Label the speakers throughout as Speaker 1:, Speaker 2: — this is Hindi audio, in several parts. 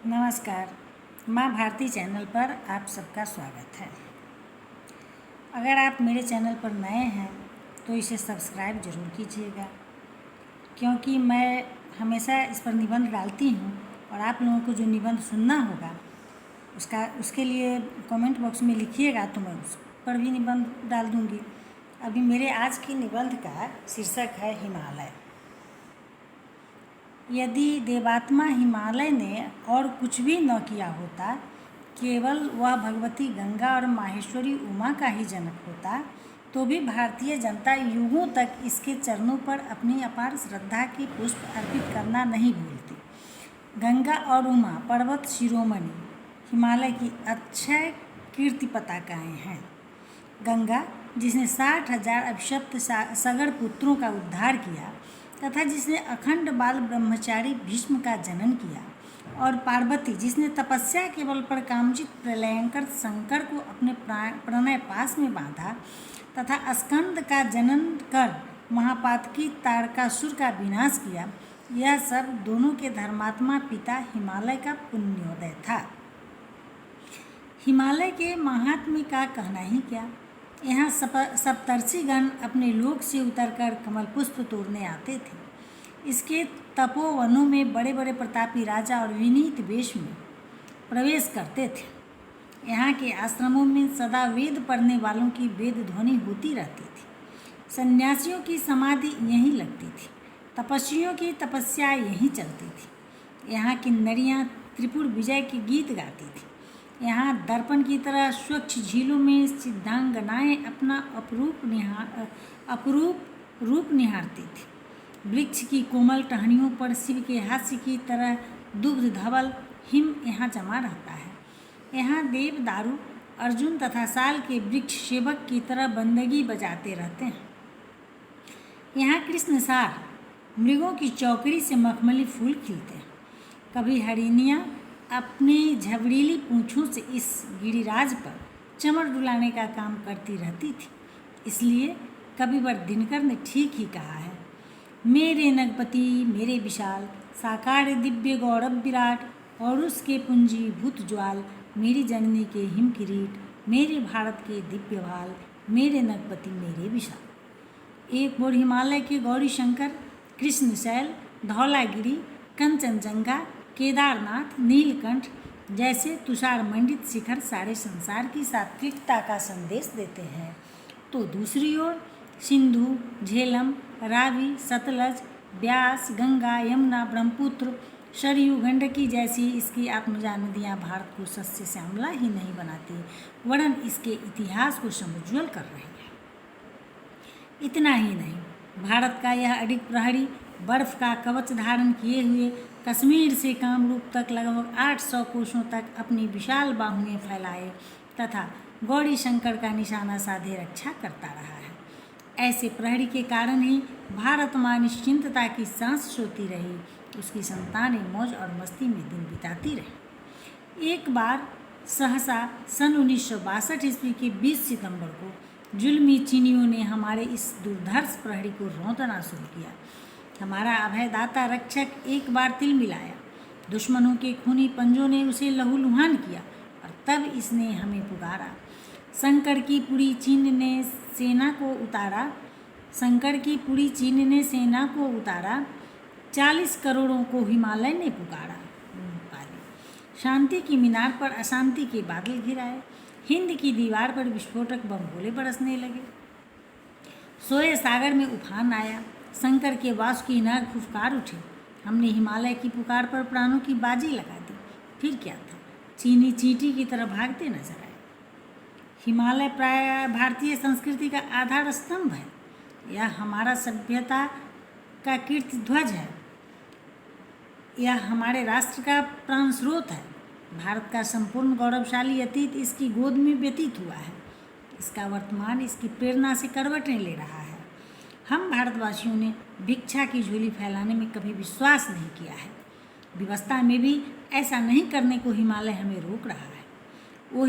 Speaker 1: नमस्कार। माँ भारती चैनल पर आप सबका स्वागत है। अगर आप मेरे चैनल पर नए हैं तो इसे सब्सक्राइब ज़रूर कीजिएगा, क्योंकि मैं हमेशा इस पर निबंध डालती हूँ और आप लोगों को जो निबंध सुनना होगा उसके लिए कमेंट बॉक्स में लिखिएगा तो मैं उस पर भी निबंध डाल दूँगी। अभी मेरे आज की निबंध का शीर्षक है हिमालय। यदि देवात्मा हिमालय ने और कुछ भी न किया होता, केवल वह भगवती गंगा और माहेश्वरी उमा का ही जनक होता, तो भी भारतीय जनता युगों तक इसके चरणों पर अपनी अपार श्रद्धा के पुष्प अर्पित करना नहीं भूलती। गंगा और उमा पर्वत शिरोमणि हिमालय की अक्षय कीर्ति पताकाएँ हैं। गंगा जिसने 60,000 अभिशप्त सगड़ पुत्रों का उद्धार किया तथा जिसने अखंड बाल ब्रह्मचारी भीष्म का जनन किया, और पार्वती जिसने तपस्या के बल पर कामचित प्रलयंकर शंकर को अपने प्रणय पास में बांधा तथा स्कंद का जनन कर महापातकी तारकासुर का विनाश किया, यह सब दोनों के धर्मात्मा पिता हिमालय का पुण्योदय था। हिमालय के महात्म्य का कहना ही क्या। यहाँ सप्तर्षिगण अपने लोक से उतरकर कमल पुष्प तोड़ने आते थे। इसके तपोवनों में बड़े बड़े प्रतापी राजा और विनीत वेश में प्रवेश करते थे। यहाँ के आश्रमों में सदा वेद पढ़ने वालों की वेद ध्वनि होती रहती थी। सन्यासियों की समाधि यहीं लगती थी, तपस्वियों की तपस्या यहीं चलती थी। यहाँ की नरियाँ त्रिपुर विजय के गीत गाती थी। यहाँ दर्पण की तरह स्वच्छ झीलों में सिद्धांगनाएँ अपना अपरूप रूप निहारती थी। वृक्ष की कोमल टहनियों पर शिव के हास्य की तरह दुग्ध धवल हिम यहाँ जमा रहता है। यहाँ देव दारू अर्जुन तथा साल के वृक्ष सेवक की तरह बंदगी बजाते रहते हैं। यहाँ कृष्ण सार मृगों की चौकड़ी से मखमली फूल खिलते हैं। कभी हरिणियाँ अपनी झबरीली पूँछों से इस गिरिराज पर चमर डुलाने का काम करती रहती थी। इसलिए कविवर दिनकर ने ठीक ही कहा है, मेरे नगपति मेरे विशाल साकार दिव्य गौरव विराट, और उसके पुंजीभूत ज्वाल मेरी जननी के हिम किरीट, मेरे भारत के दिव्य भाल, मेरे नगपति मेरे विशाल। एक ओर हिमालय के गौरी शंकर, कृष्णशैल, धौलागिरी, कंचनजंगा, केदारनाथ, नीलकंठ जैसे तुषार मंडित शिखर सारे संसार की सात्विकता का संदेश देते हैं, तो दूसरी ओर सिंधु, झेलम, रावी, सतलज, ब्यास, गंगा, यमुना, ब्रह्मपुत्र, सरयू, गंडकी जैसी इसकी आत्मजा नदियाँ भारत को सस्य श्यामला ही नहीं बनाती, वरन इसके इतिहास को समुज्ज्वल कर रही है। इतना ही नहीं, भारत का यह अडिग प्रहरी बर्फ का कवच धारण किए हुए कश्मीर से कामरूप तक लगभग 800 कोसों तक अपनी विशाल बाहुएं फैलाए तथा गौरी शंकर का निशाना साधे रक्षा करता रहा है। ऐसे प्रहरी के कारण ही भारत माँ निश्चिंतता की सांस सोती रही, उसकी संतानें मौज और मस्ती में दिन बिताती रही। एक बार सहसा सन 1962 ईस्वी के 20 सितंबर को जुल्मी चीनियों ने हमारे इस दुर्धर्ष प्रहरी को रौंदना शुरू किया। हमारा अभयदाता रक्षक एक बार तिल मिलाया, दुश्मनों के खूनी पंजों ने उसे लहूलुहान किया, और तब इसने हमें पुकारा। शंकर की पुरी चीन ने सेना को उतारा 40 करोड़ों को हिमालय ने पुकारा। शांति की मीनार पर अशांति के बादल घिराए, हिंद की दीवार पर विस्फोटक बम गोले बरसने लगे। सोए सागर में उफान आया, शंकर के वासुकी नाग फुफकार उठे। हमने हिमालय की पुकार पर प्राणों की बाजी लगा दी। फिर क्या था, चीनी चींटी की तरह भागते नजर आए। हिमालय प्राय भारतीय संस्कृति का आधार स्तंभ है। यह हमारा सभ्यता का कीर्ति ध्वज है। यह हमारे राष्ट्र का प्राण स्रोत है। भारत का संपूर्ण गौरवशाली अतीत इसकी गोद में व्यतीत हुआ है। इसका वर्तमान इसकी प्रेरणा से करवटें ले रहा है। हम भारतवासियों ने भिक्षा की झोली फैलाने में कभी विश्वास नहीं किया है। विवस्था में भी ऐसा नहीं करने को हिमालय हमें रोक रहा है। वो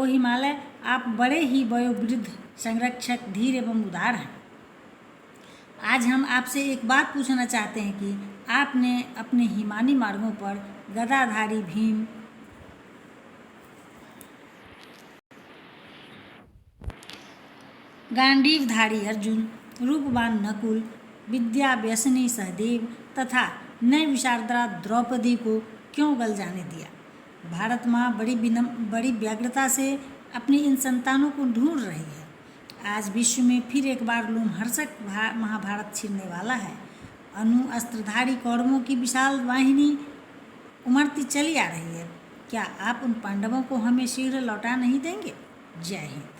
Speaker 1: हिमालय आप बड़े ही वयोवृद्ध, संरक्षक, धीर एवं उदार हैं। आज हम आपसे एक बात पूछना चाहते हैं कि आपने अपने हिमानी मार्गों पर गदाधारी भीम, गांडीवधारी अर्जुन, रूपवान नकुल, विद्या व्यसनी सहदेव तथा नए विशारदा द्रौपदी को क्यों गल जाने दिया? भारत माँ बड़ी व्यग्रता से अपनी इन संतानों को ढूंढ रही है। आज विश्व में फिर एक बार लोमहर्षक महाभारत छिड़ने वाला है। अनु अस्त्रधारी कौरवों की विशाल वाहिनी उमड़ती चली आ रही है। क्या आप उन पांडवों को हमें शीघ्र लौटा नहीं देंगे? जय हिंद।